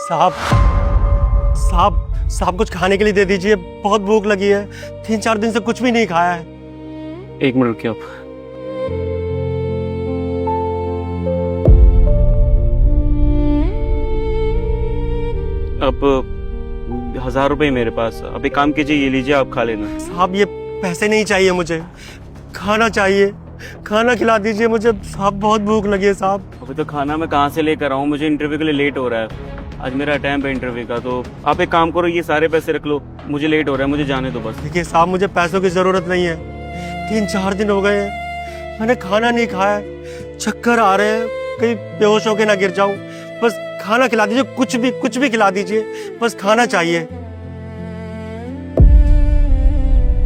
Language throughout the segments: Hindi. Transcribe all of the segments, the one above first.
साहब साहब साहब कुछ खाने के लिए दे दीजिए, बहुत भूख लगी है। 3-4 दिन से कुछ भी नहीं खाया है। 1 मिनट रुकिए आप। अब 1000 रुपये मेरे पास। अब एक काम कीजिए, ये लीजिए, आप खा लेना। साहब ये पैसे नहीं चाहिए मुझे, खाना चाहिए, खाना खिला दीजिए मुझे साहब, बहुत भूख लगी है साहब। अभी तो खाना मैं कहाँ से लेकर आऊँ, मुझे इंटरव्यू के लिए लेट हो रहा है। आज मेरा टाइम है इंटरव्यू का, तो आप एक काम करो, ये सारे पैसे रख लो, मुझे लेट हो रहा है, मुझे जाने दो बस। देखिए साहब मुझे पैसों की ज़रूरत नहीं है, 3-4 दिन हो गए हैं मैंने खाना नहीं खाया, चक्कर आ रहे हैं, कहीं बेहोश होके ना गिर जाऊं। बस खाना खिला दीजिए, कुछ भी खिला दीजिए, बस खाना चाहिए।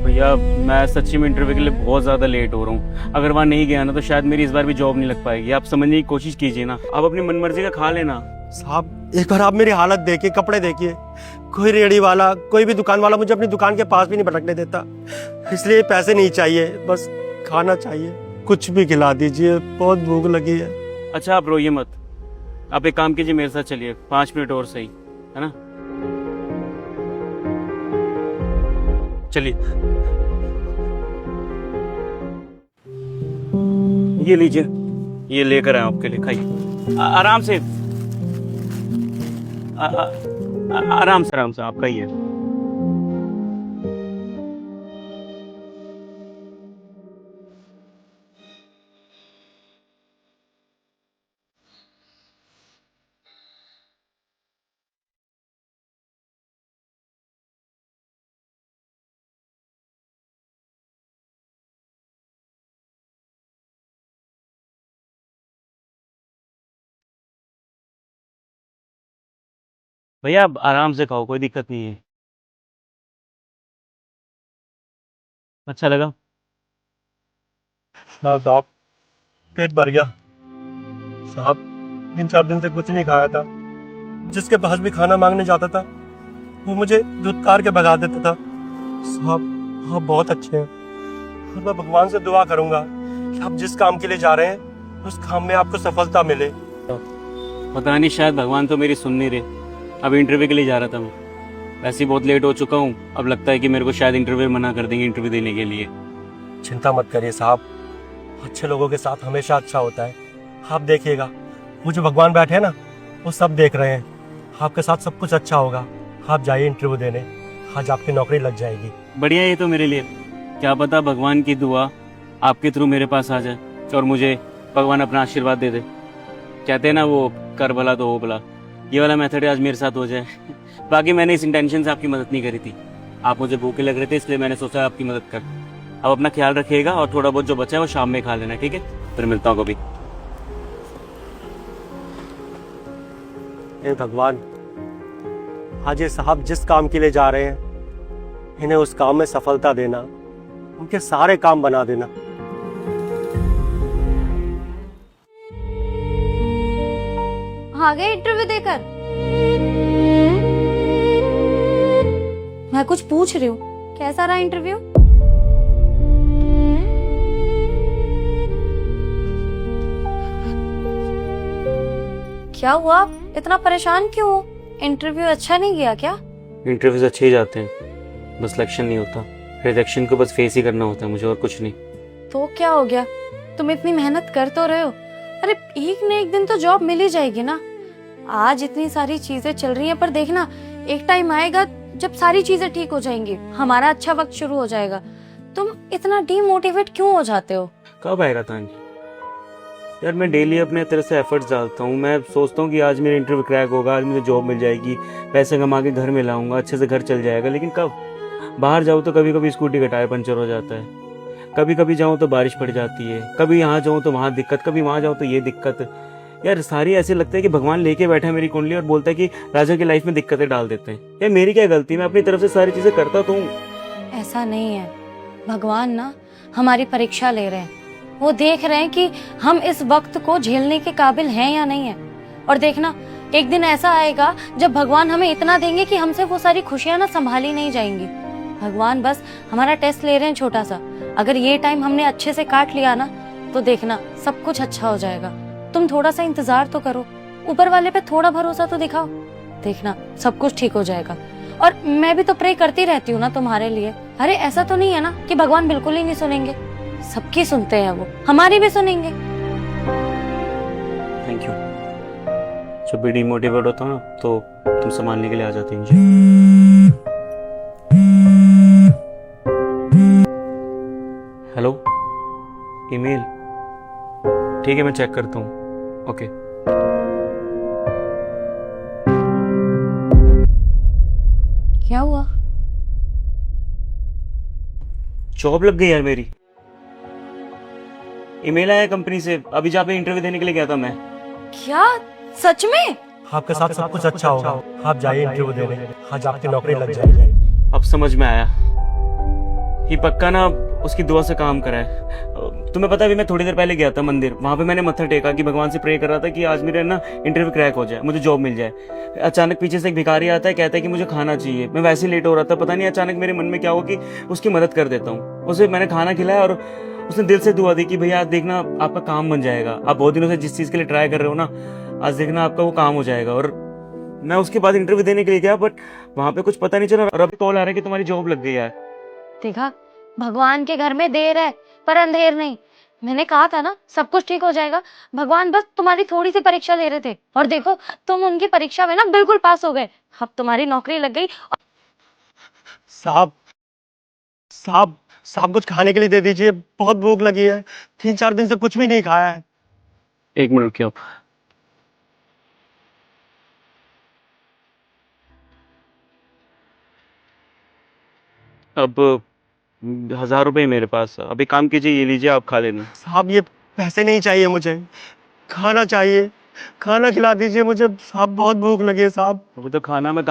भैया मैं सच्ची में इंटरव्यू के लिए बहुत ज़्यादा लेट हो रहा हूँ। अगर वहाँ नहीं गया ना तो शायद मेरी इस बार भी जॉब नहीं लग पाएगी। आप समझने की कोशिश कीजिए ना, आप अपनी मनमर्जी का खा लेना। साहब एक बार आप मेरी हालत देखिए, कपड़े देखिए, कोई रेहड़ी वाला, कोई भी दुकान वाला मुझे अपनी दुकान के पास भी नहीं भटकने देता। इसलिए पैसे नहीं चाहिए, बस खाना चाहिए, कुछ भी खिला दीजिए, बहुत भूख लगी है। अच्छा आप रोइए मत, आप एक काम कीजिए, मेरे साथ चलिए, 5 मिनट और सही है ना। चलिए ये लीजिए, ये लेकर आए आपके लिए, खाइए आराम से। आराम से आप खाइए। भैया आप आराम से खाओ, कोई दिक्कत नहीं है। अच्छा लगा? साहब पेट भर गया साहब, 3-4 दिन से कुछ नहीं खाया था। जिसके पास भी खाना मांगने जाता था वो मुझे धुतकार के भगा देता था। साहब आप बहुत अच्छे हैं, और मैं भगवान से दुआ करूंगा कि आप जिस काम के लिए जा रहे हैं उस काम में आपको सफलता मिले। पता नहीं, शायद भगवान तो मेरी सुन नहीं रहे। अब इंटरव्यू के लिए जा रहा था मैं, वैसे ही बहुत लेट हो चुका हूँ। अब लगता है कि मेरे को शायद इंटरव्यू मना कर देंगे इंटरव्यू देने के लिए। चिंता मत करिए साहब, अच्छे लोगों के साथ हमेशा अच्छा होता है। आप देखिएगा, वो जो भगवान बैठे हैं ना, वो सब देख रहे हैं। आपके साथ सब कुछ अच्छा होगा। आप जाइए इंटरव्यू देने, आज आपकी नौकरी लग जाएगी। बढ़िया, ये तो मेरे लिए, क्या पता भगवान की दुआ आपके थ्रू मेरे पास आ जाए और मुझे भगवान अपना आशीर्वाद दे दे। कहते हैं ना वो, कर भला तो हो भला, ये वाला मेथड आज मेरे साथ हो जाए। बाकी मैंने इस इंटेंशन से आपकी मदद नहीं करी थी, आप मुझे भूखे लग रहे थे इसलिए मैंने सोचा आपकी मदद कर। अब अपना ख्याल रखिएगा और थोड़ा बहुत जो बचा है वो शाम में खा लेना, ठीक है? फिर मिलता हूँ कभी। हे भगवान, आज ये साहब जिस काम के लिए जा रहे हैं इन्हें उस काम में सफलता देना, उनके सारे काम बना देना। आ गए इंटरव्यू देकर? मैं कुछ पूछ रही हूँ, कैसा रहा इंटरव्यू? क्या हुआ, इतना परेशान क्यों हो? इंटरव्यू अच्छा नहीं गया क्या? इंटरव्यूज अच्छे ही जाते हैं, बस सिलेक्शन नहीं होता। रिजेक्शन को बस फेस ही करना होता है मुझे, और कुछ नहीं। तो क्या हो गया, तुम इतनी मेहनत कर तो रहे हो। अरे एक न एक दिन तो जॉब मिल ही जाएगी ना। आज इतनी सारी चीजें चल रही हैं, पर देखना एक टाइम आएगा जब सारी चीजें ठीक हो जाएंगी, हमारा अच्छा वक्त शुरू हो जाएगा। तुम इतना डीमोटिवेट क्यों हो जाते हो? कब आएगा तानी? यार मैं डेली अपने तरह से एफर्ट्स डालता हूँ। मैं सोचता हूँ कि आज मेरा इंटरव्यू क्रैक होगा, आज मुझे जॉब मिल जाएगी, पैसे कमा के घर में लाऊंगा, अच्छे से घर चल जाएगा। लेकिन कब? बाहर जाऊँ तो कभी कभी स्कूटी का टायर पंचर हो जाता है, कभी कभी जाऊँ तो बारिश पड़ जाती है, कभी यहाँ जाऊँ तो वहाँ दिक्कत, कभी वहाँ जाऊँ तो ये दिक्कत। यार सारी ऐसे लगता है कि भगवान लेके बैठा है मेरी कुंडली और बोलता है कि राजा की लाइफ में दिक्कतें डाल देते हैं। यार मेरी क्या गलती, मैं अपनी तरफ से सारी चीजें करता तो हूँ। ऐसा नहीं है, भगवान ना हमारी परीक्षा ले रहे हैं। वो देख रहे हैं कि हम इस वक्त को झेलने के काबिल हैं या नहीं है। और देखना एक दिन ऐसा आएगा जब भगवान हमें इतना देंगे कि हमसे वो सारी खुशियां ना संभाली नहीं जाएंगी। भगवान बस हमारा टेस्ट ले रहे हैं छोटा सा। अगर ये टाइम हमने अच्छे से काट लिया ना तो देखना सब कुछ अच्छा हो जाएगा। तुम थोड़ा सा इंतजार तो करो, ऊपर वाले पे थोड़ा भरोसा तो दिखाओ। देखना सब कुछ ठीक हो जाएगा। और मैं भी तो प्रे करती रहती हूँ ना तुम्हारे लिए। अरे ऐसा तो नहीं है ना कि भगवान बिल्कुल ही नहीं सुनेंगे, सबकी सुनते हैं वो, हमारी भी सुनेंगे। Thank you. जब भी डिमोटिवेट होता हूँ ना तो तुम संभालने के लिए आ जाती हो मुझे। हेलो, ईमेल, ठीक है मैं चेक करता हूँ। ओके। क्या हुआ? जॉब लग गई यार मेरी। ईमेल आया कंपनी से, अभी जहाँ पे इंटरव्यू देने के लिए गया था मैं। क्या सच में? आपके साथ सब कुछ अच्छा होगा, आप जाइए इंटरव्यू देने, आज आपकी नौकरी लग जाएगी। अब समझ में आया, ये पक्का ना उसकी दुआ से काम करा है। तुम्हें पता है अभी मैं थोड़ी देर पहले गया था मंदिर, वहां पे मैंने मत्था टेका कि भगवान से प्रे कर रहा था कि आज मेरा ना इंटरव्यू क्रैक हो जाए, मुझे जॉब मिल जाए। अचानक पीछे से एक भिखारी आता है, कहता है कि मुझे खाना चाहिए। मैं वैसे ही लेट हो रहा था, पता नहीं अचानक मेरे मन में क्या हुआ कि उसकी मदद कर देता हूँ। उसे मैंने खाना खिलाया और उसने दिल से दुआ दी कि भैया देखना आपका काम बन जाएगा, आप बहुत दिनों से जिस चीज के लिए ट्राई कर रहे हो ना, आज देखना आपका वो काम हो जाएगा। और मैं उसके बाद इंटरव्यू देने के लिए गया, बट वहां पे कुछ पता नहीं चला, और अभी कॉल आ रहा है कि तुम्हारी जॉब लग गई है। देखा, भगवान के घर में देर है पर अंधेर नहीं। मैंने कहा था ना सब कुछ ठीक हो जाएगा। भगवान बस तुम्हारी थोड़ी सी परीक्षा ले रहे थे, और देखो तुम उनकी परीक्षा में ना बिल्कुल पास हो गए। अब तुम्हारी नौकरी लग गई। साहब साहब साहब कुछ खाने के लिए दे दीजिए, बहुत भूख लगी है, 3-4 दिन से कुछ भी नहीं खाया है। एक मिनट रुकिए आप। अब 1000 रुपए मेरे पास, अभी काम कीजिए, ये लीजिए आप खा लेना। साहब ये पैसे नहीं चाहिए मुझे, खाना चाहिए, खाना खिला दीजिए मुझे साहब, बहुत भूख लगी है साहब। अभी तो खाना मैं